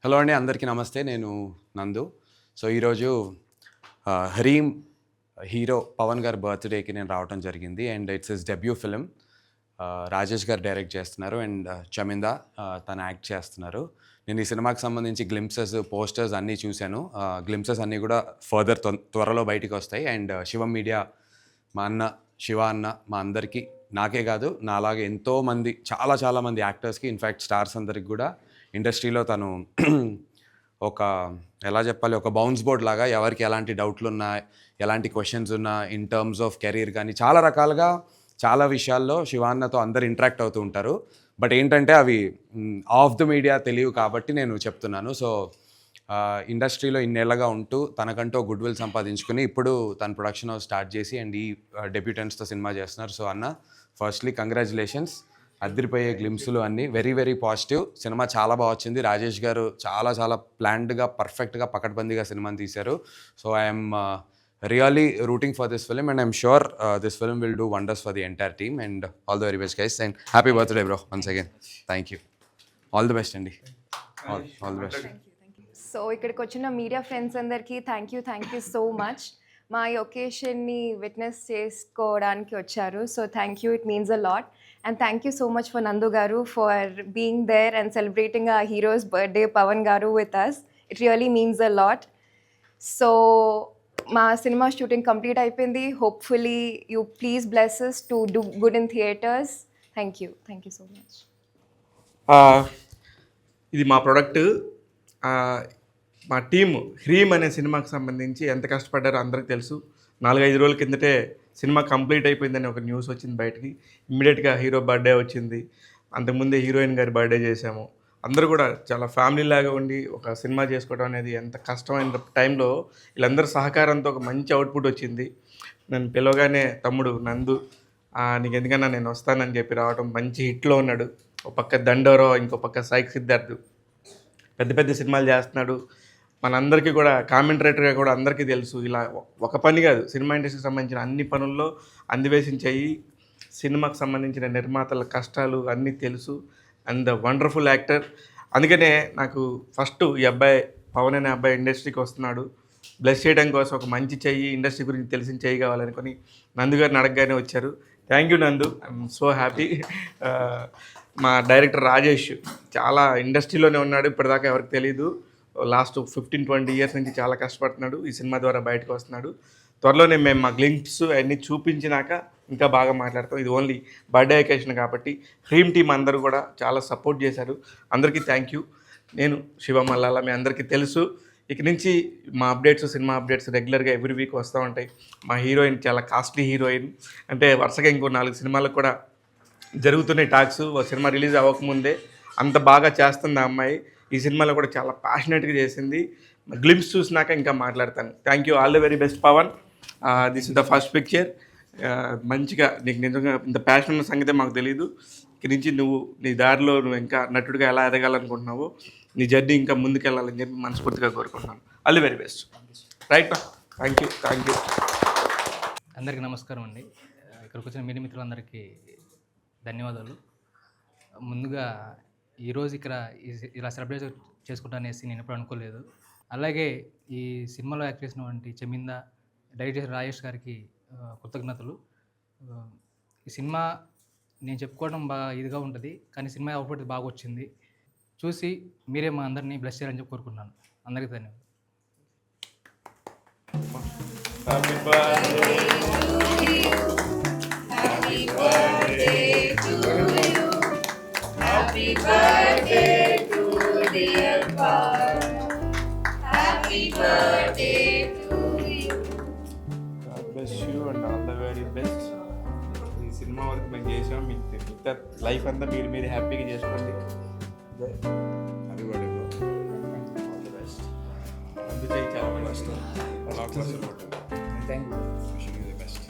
Hello అండి, అందరికీ నమస్తే. నేను నందు. సో ఈరోజు హరీమ్ హీరో పవన్ గారి బర్త్డేకి నేను రావడం జరిగింది. And it's his debut film. Rajesh గారు డైరెక్ట్ చేస్తున్నారు అండ్ చమిందా తను యాక్ట్ చేస్తున్నారు. నేను ఈ సినిమాకి సంబంధించి గ్లింప్సెస్, పోస్టర్స్ అన్నీ చూశాను. గ్లింప్సెస్ అన్నీ కూడా ఫర్దర్ త్వరలో బయటికి వస్తాయి. అండ్ శివం మీడియా, మా అన్న శివ అన్న, మా అందరికీ, నాకే కాదు నా అలాగే ఎంతోమంది చాలామంది యాక్టర్స్కి, ఇన్ఫ్యాక్ట్ స్టార్స్ అందరికి కూడా ఇండస్ట్రీలో తను ఒక ఎలా చెప్పాలి, ఒక బౌన్స్ బోర్డ్ లాగా. ఎవరికి ఎలాంటి డౌట్లు ఉన్నా, ఎలాంటి క్వశ్చన్స్ ఉన్నా, ఇన్ టర్మ్స్ ఆఫ్ కెరీర్ కానీ చాలా రకాలుగా చాలా విషయాల్లో శివాన్నతో అందరు ఇంటరాక్ట్ అవుతూ ఉంటారు. బట్ ఏంటంటే అవి ఆఫ్ ద మీడియా తెలియవు కాబట్టి నేను చెప్తున్నాను. సో ఇండస్ట్రీలో ఇన్నేళ్ళగా ఉంటూ తనకంటూ గుడ్ విల్ సంపాదించుకుని ఇప్పుడు తన ప్రొడక్షన్ హౌస్ స్టార్ట్ చేసి అండ్ ఈ డెబ్యూటెంట్స్తో సినిమా చేస్తున్నారు. సో అన్న, ఫస్ట్లీ కంగ్రాచులేషన్స్. అద్దరిపోయే గ్లిమ్స్లు అన్నీ వెరీ పాజిటివ్. సినిమా చాలా బాగా వచ్చింది. రాజేష్ గారు చాలా ప్లాన్డ్గా, పర్ఫెక్ట్గా, పకడ్బందీగా సినిమాని తీశారు. So I'm really rooting for this film and I'm sure this film will do wonders for the entire team and all the very best guys and happy birthday bro once again. Thank you. All the best అండి. All the best. So ఇక్కడికి వచ్చిన media friends అందరికీ thank you so much. మా ఈ ఒకేషన్ని witness చేసుకోవడానికి వచ్చారు. So thank you, it means a lot. And thank you so much for Nandu Garu for being there and celebrating our hero's birthday, Pavan Garu, with us. It really means a lot. So, my cinema shooting complete అయిపోయింది. Hopefully, you please bless us to do good in theaters. Thank you so much. ఇది మా product. మా team హ్రీమ్ అనే సినిమాకి సంబంధించి ఎంత కష్టపడ్డారో అందరికీ తెలుసు. 4-5 రోజుల కిందటే సినిమా కంప్లీట్ అయిపోయిందని ఒక న్యూస్ వచ్చింది బయటికి. ఇమ్మీడియట్గా హీరో బర్త్డే వచ్చింది. అంతకుముందే హీరోయిన్ గారి బర్త్డే చేసాము. అందరూ కూడా చాలా ఫ్యామిలీ లాగా ఉండి ఒక సినిమా చేసుకోవడం అనేది ఎంత కష్టమైన టైంలో వీళ్ళందరూ సహకారంతో ఒక మంచి అవుట్పుట్ వచ్చింది. నన్ను పిలవగానే తమ్ముడు నందు నీకు ఎందుకన్నా నేను వస్తానని చెప్పి రావడం, మంచి హిట్లో ఉన్నాడు. ఒక పక్క దండోరో, ఇంకో పక్క సాయి సిద్ధార్థ్ పెద్ద సినిమాలు చేస్తున్నాడు. మనందరికీ కూడా కామెంటరేటర్గా కూడా అందరికీ తెలుసు. ఇలా ఒక పని కాదు, సినిమా ఇండస్ట్రీకి సంబంధించిన అన్ని పనుల్లో అందివేసించాయి. సినిమాకి సంబంధించిన నిర్మాతల కష్టాలు అన్నీ తెలుసు. And wonderful actor. అందుకనే నాకు ఫస్ట్ ఈ అబ్బాయి, పవన్ అనే అబ్బాయి ఇండస్ట్రీకి వస్తున్నాడు, బ్లెస్ చేయడం కోసం ఒక మంచి చెయ్యి, ఇండస్ట్రీ గురించి తెలిసిన చెయ్యి కావాలనుకొని నందు గారిని అడగగానే వచ్చారు. థ్యాంక్ యూ నందు, ఐఎమ్ సో హ్యాపీ. మా డైరెక్టర్ రాజేష్ చాలా ఇండస్ట్రీలోనే ఉన్నాడు, ఇప్పటిదాకా ఎవరికి తెలీదు. లాస్ట్ 15-20 ఇయర్స్ నుంచి చాలా కష్టపడుతున్నాడు. ఈ సినిమా ద్వారా బయటకు వస్తున్నాడు. త్వరలోనే మేము మా గ్లింప్స్ అన్నీ చూపించినాక ఇంకా బాగా మాట్లాడతాం. ఇది ఓన్లీ బర్త్డే అకేషన్ కాబట్టి హ్రీమ్ టీమ్ అందరూ కూడా చాలా సపోర్ట్ చేశారు. అందరికీ థ్యాంక్ యూ. నేను శివ మల్లాల, మీ అందరికీ తెలుసు. ఇక నుంచి మా అప్డేట్స్, సినిమా అప్డేట్స్ రెగ్యులర్గా ఎవ్రీ వీక్ వస్తూ ఉంటాయి. మా హీరోయిన్ చాలా కాస్ట్లీ హీరోయిన్, అంటే వరుసగా ఇంకో 4 సినిమాలకు కూడా జరుగుతున్నాయి టాక్స్. సినిమా రిలీజ్ అవ్వకముందే అంత బాగా చేస్తుంది ఆ అమ్మాయి. ఈ సినిమాలో కూడా చాలా ప్యాషనెట్గా చేసింది. గ్లిమ్స్ చూసినాక ఇంకా మాట్లాడతాను. Thank you. All the very best Pavan. This is the first picture. మంచిగా నీకు నిజంగా ఇంత ప్యాషన్ ఉన్న సంగతే మాకు తెలీదు. ఇక్కడి నుంచి నువ్వు నీ దారిలో నువ్వు ఇంకా నటుడిగా ఎలా ఎదగాలనుకుంటున్నావో, నీ జర్నీ ఇంకా ముందుకెళ్ళాలని చెప్పి మనస్ఫూర్తిగా కోరుకుంటున్నాను. All the very best. Right, thank you. అందరికీ నమస్కారం అండి. ఇక్కడికి వచ్చిన మీడియా మిత్రులందరికీ ధన్యవాదాలు. ముందుగా ఈరోజు ఇక్కడ ఇలా సెలబ్రేట్ చేసుకుంటానేసి నేను ఎప్పుడు అనుకోలేదు. అలాగే ఈ సినిమాలో యాక్ట్ చేసినటువంటి చమిందా, డైరెక్టర్ రాజేష్ గారికి కృతజ్ఞతలు. ఈ సినిమా నేను చెప్పుకోవడం బాగా ఇదిగా ఉంటుంది, కానీ సినిమా అవుట్పుట్ బాగా వచ్చింది. చూసి మీరే మా అందరినీ బ్లెస్ చేయాలని చెప్పి కోరుకుంటున్నాను. అందరికీ ధన్యవాదాలు. Happy birthday to dear Pawan. Happy birthday to you. God bless you and all the very best. ఈ సినిమా వరకు మేము చేసాం. మీకు మిగతా లైఫ్ అంతా మీరు హ్యాపీగా చేసుకోండి. Happy birthday bro. All the best. అందుకే చాలా thank you. Wishing you the best.